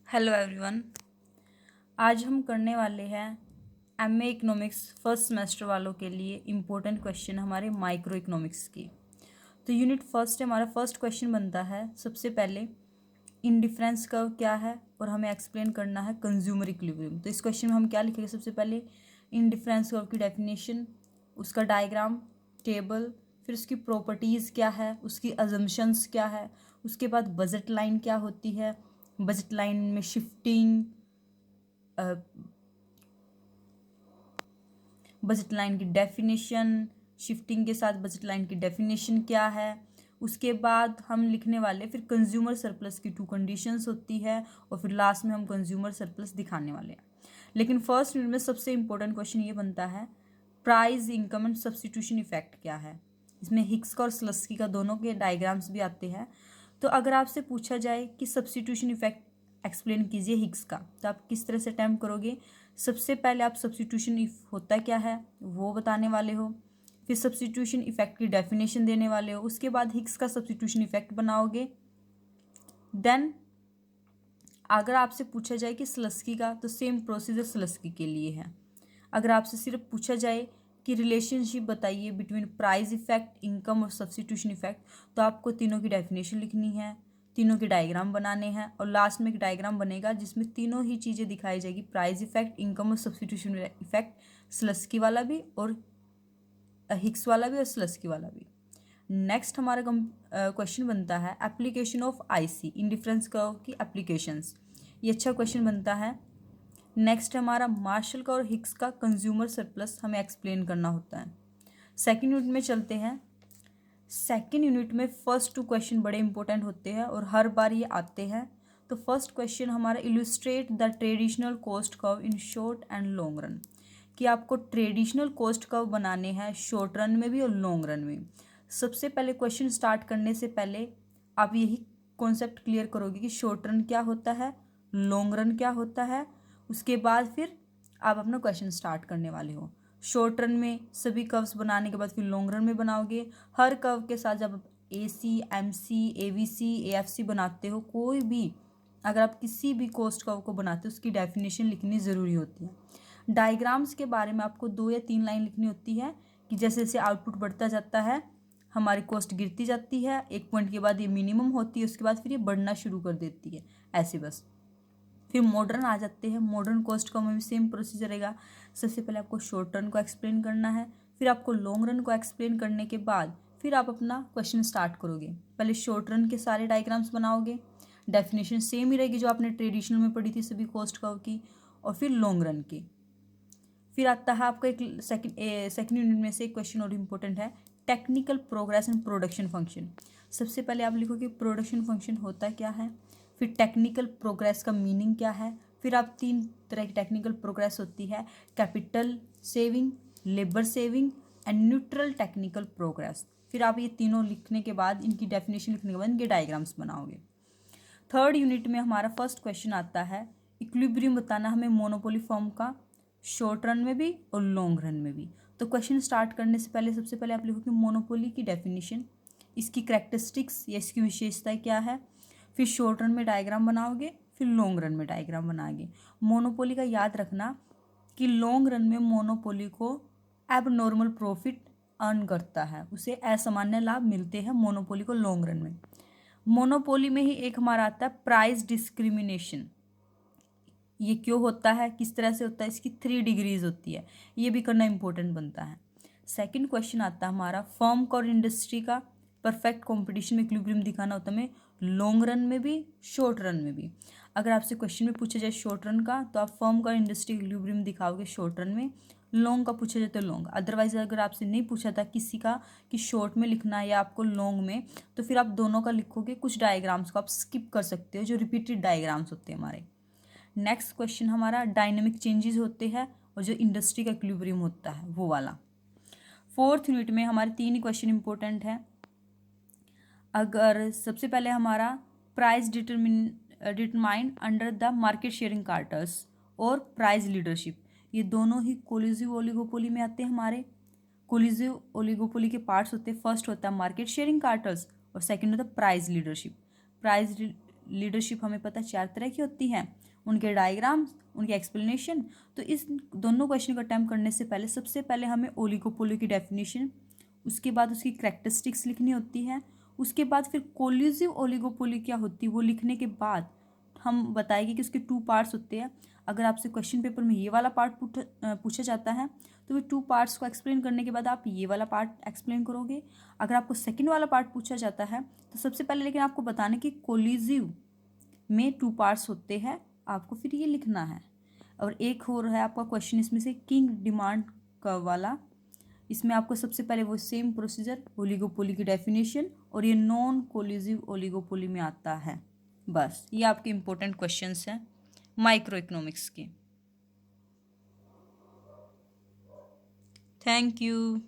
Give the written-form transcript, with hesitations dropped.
Hello everyone. आज हम करने वाले हैं एमए इकोनॉमिक्स फर्स्ट सेमेस्टर वालों के लिए इम्पोर्टेंट क्वेश्चन हमारे माइक्रो इकोनॉमिक्स की। तो यूनिट फर्स्ट है, हमारा फर्स्ट क्वेश्चन बनता है सबसे पहले इंडिफरेंस कर्व क्या है और हमें एक्सप्लेन करना है कंज्यूमर इक्विलिब्रियम। तो इस क्वेश्चन में हम क्या लिखेंगे, सबसे पहले इंडिफरेंस कर्व की डेफिनेशन, उसका डायग्राम, टेबल, फिर उसकी प्रॉपर्टीज़ क्या है, उसकी अजम्पशंस क्या है, उसके बाद बजट लाइन क्या होती है, बजट लाइन में शिफ्टिंग, बजट लाइन की डेफिनेशन, शिफ्टिंग के साथ बजट लाइन की डेफिनेशन क्या है। उसके बाद हम लिखने वाले फिर कंज्यूमर सरप्लस की 2 कंडीशंस होती है और फिर लास्ट में हम कंज्यूमर सरप्लस दिखाने वाले हैं। लेकिन फर्स्ट यूनिट में सबसे इंपॉर्टेंट क्वेश्चन ये बनता है price income and substitution effect क्या है। इसमें हिक्स का और स्लस्की का दोनों के डायग्राम्स भी आते हैं। तो अगर आपसे पूछा जाए कि सब्सटीट्यूशन इफेक्ट एक्सप्लेन कीजिए हिग्स का, तो आप किस तरह से अटैम्प्ट करोगे। सबसे पहले आप सब्सटीट्यूशन होता क्या है वो बताने वाले हो, फिर सब्सटीट्यूशन इफेक्ट की डेफिनेशन देने वाले हो, उसके बाद हिग्स का सब्सटीट्यूशन इफेक्ट बनाओगे। देन अगर आपसे पूछा जाए कि स्लस्की का, तो सेम प्रोसीजर स्लस्की के लिए है। अगर आपसे सिर्फ पूछा जाए कि रिलेशनशिप बताइए बिटवीन प्राइस इफेक्ट, इनकम और सब्सटीट्यूशन इफेक्ट, तो आपको तीनों की डेफिनेशन लिखनी है, तीनों के डायग्राम बनाने हैं और लास्ट में एक डायग्राम बनेगा जिसमें तीनों ही चीज़ें दिखाई जाएगी, प्राइस इफेक्ट, इनकम और सब्सटीट्यूशन इफेक्ट, स्लस्की वाला भी और हिक्स वाला भी और स्लस्की वाला भी। नेक्स्ट हमारा क्वेश्चन बनता है application of IC indifference curve की एप्लीकेशंस। ये अच्छा क्वेश्चन बनता है। नेक्स्ट हमारा मार्शल का और हिक्स का कंज्यूमर सरप्लस हमें एक्सप्लेन करना होता है। सेकेंड यूनिट में चलते हैं। सेकेंड यूनिट में फर्स्ट 2 क्वेश्चन बड़े इंपॉर्टेंट होते हैं और हर बार ये आते हैं। तो फर्स्ट क्वेश्चन हमारा illustrate the traditional cost curve in short and long run, कि आपको ट्रेडिशनल कॉस्ट कर्व बनाने हैं शॉर्ट रन में भी और लॉन्ग रन में। सबसे पहले क्वेश्चन स्टार्ट करने से पहले आप यही कॉन्सेप्ट क्लियर करोगे कि शॉर्ट रन क्या होता है, लॉन्ग रन क्या होता है। उसके बाद फिर आप अपना क्वेश्चन स्टार्ट करने वाले हो। शॉर्ट रन में सभी कर्व्स बनाने के बाद फिर लॉन्ग रन में बनाओगे। हर कर्व के साथ जब आप AC, MC, AVC, AFC बनाते हो, कोई भी अगर आप किसी भी कॉस्ट कर्व को बनाते हो उसकी डेफिनेशन लिखनी ज़रूरी होती है। डायग्राम्स के बारे में आपको 2 या 3 लाइन लिखनी होती है कि जैसे जैसे आउटपुट बढ़ता जाता है हमारी कॉस्ट गिरती जाती है, एक पॉइंट के बाद ये मिनिमम होती है, उसके बाद फिर ये बढ़ना शुरू कर देती है, ऐसे बस। फिर मॉडर्न आ जाते हैं। मॉडर्न कॉस्ट कर्व में भी सेम प्रोसीजर रहेगा। सबसे पहले आपको शॉर्ट रन को एक्सप्लेन करना है, फिर आपको लॉन्ग रन को एक्सप्लेन करने के बाद फिर आप अपना क्वेश्चन स्टार्ट करोगे। पहले शॉर्ट रन के सारे डायग्राम्स बनाओगे, डेफिनेशन सेम ही रहेगी जो आपने ट्रेडिशनल में पढ़ी थी सभी कॉस्ट कर्व की, और फिर लॉन्ग रन की। फिर आता है आपका एक सेकेंड यूनिट में से एक क्वेश्चन और इम्पोर्टेंट है, technical progress and production function. सबसे पहले आप लिखो कि प्रोडक्शन फंक्शन होता क्या है, फिर टेक्निकल प्रोग्रेस का मीनिंग क्या है। फिर आप 3 तरह की टेक्निकल प्रोग्रेस होती है, capital saving, labour saving and neutral technical progress. फिर आप ये तीनों लिखने के बाद, इनकी डेफिनेशन लिखने के बाद इनके डायग्राम्स बनाओगे। थर्ड यूनिट में हमारा फर्स्ट क्वेश्चन आता है इक्विलिब्रियम बताना हमें मोनोपोली फॉर्म का, शॉर्ट रन में भी और लॉन्ग रन में भी। तो क्वेश्चन स्टार्ट करने से पहले सबसे पहले आप लिखो कि मोनोपोली की डेफिनेशन, इसकी करेक्टरिस्टिक्स या इसकी विशेषताएं क्या है। फिर शॉर्ट रन में डायग्राम बनाओगे, फिर लॉन्ग रन में डायग्राम बनाओगे। मोनोपोली का याद रखना कि लॉन्ग रन में मोनोपोली को एबनॉर्मल प्रॉफिट अर्न करता है, उसे असामान्य लाभ मिलते हैं मोनोपोली को लॉन्ग रन में। मोनोपोली में ही एक हमारा आता है प्राइस डिस्क्रिमिनेशन। ये क्यों होता है, किस तरह से होता है, इसकी 3 डिग्रीज होती है, ये भी करना इंपॉर्टेंट बनता है। सेकंड क्वेश्चन आता है हमारा फर्म का और इंडस्ट्री का परफेक्ट कंपटीशन में इक्विलिब्रियम दिखाना होता है हमें लॉन्ग रन में भी शॉर्ट रन में भी। अगर आपसे क्वेश्चन में पूछा जाए शॉर्ट रन का, तो आप फर्म का और इंडस्ट्री इक्विलिब्रियम दिखाओगे शॉर्ट रन में, लॉन्ग का पूछा जाए तो लॉन्ग। अदरवाइज अगर आपसे नहीं पूछा था किसी का कि शॉर्ट में लिखना है या आपको लॉन्ग में, तो फिर आप दोनों का लिखोगे। कुछ डायग्राम्स को आप स्किप कर सकते हो जो रिपीटेड डायग्राम्स होते हैं हमारे। नेक्स्ट क्वेश्चन हमारा डायनेमिक चेंजेस होते हैं और जो इंडस्ट्री का इक्विलिब्रियम होता है वो वाला। फोर्थ यूनिट में हमारे 3 क्वेश्चन इंपॉर्टेंट हैं। अगर सबसे पहले हमारा price determined under the market sharing cartels और प्राइस लीडरशिप, ये दोनों ही कोलिजिव ओलिगोपोली में आते हैं हमारे। कोलिजिव ओलिगोपोली के पार्ट्स होते हैं, फर्स्ट होता है मार्केट शेयरिंग कार्टल्स और सेकंड होता है प्राइस लीडरशिप। प्राइस लीडरशिप हमें पता है 4 तरह की होती है, उनके डायग्राम्स, उनके एक्सप्लेनेशन। तो इस दोनों क्वेश्चन को अटैम्प्ट करने से पहले सबसे पहले हमें ओलिगोपोली की डेफिनेशन, उसके बाद उसकी करैक्टरिस्टिक्स लिखनी होती है, उसके बाद फिर कोलिजिव ओलिगोपोली क्या होती है वो लिखने के बाद हम बताएंगे कि उसके 2 पार्ट्स होते हैं। अगर आपसे क्वेश्चन पेपर में ये वाला पार्ट पूछा जाता है तो फिर 2 पार्ट्स को एक्सप्लेन करने के बाद आप ये वाला पार्ट एक्सप्लेन करोगे। अगर आपको सेकंड वाला पार्ट पूछा जाता है तो सबसे पहले लेकिन आपको बताने कि कोलिजिव में 2 पार्ट्स होते हैं, आपको फिर ये लिखना है। और एक और है आपका क्वेश्चन इसमें से किंग डिमांड का वाला, इसमें आपको सबसे पहले वो सेम प्रोसीजर ओलिगोपोली की डेफिनेशन और ये नॉन कोलिजिव ओलिगोपोली में आता है। बस ये आपके इम्पोर्टेंट क्वेश्चंस हैं माइक्रो इकोनॉमिक्स के। Thank you.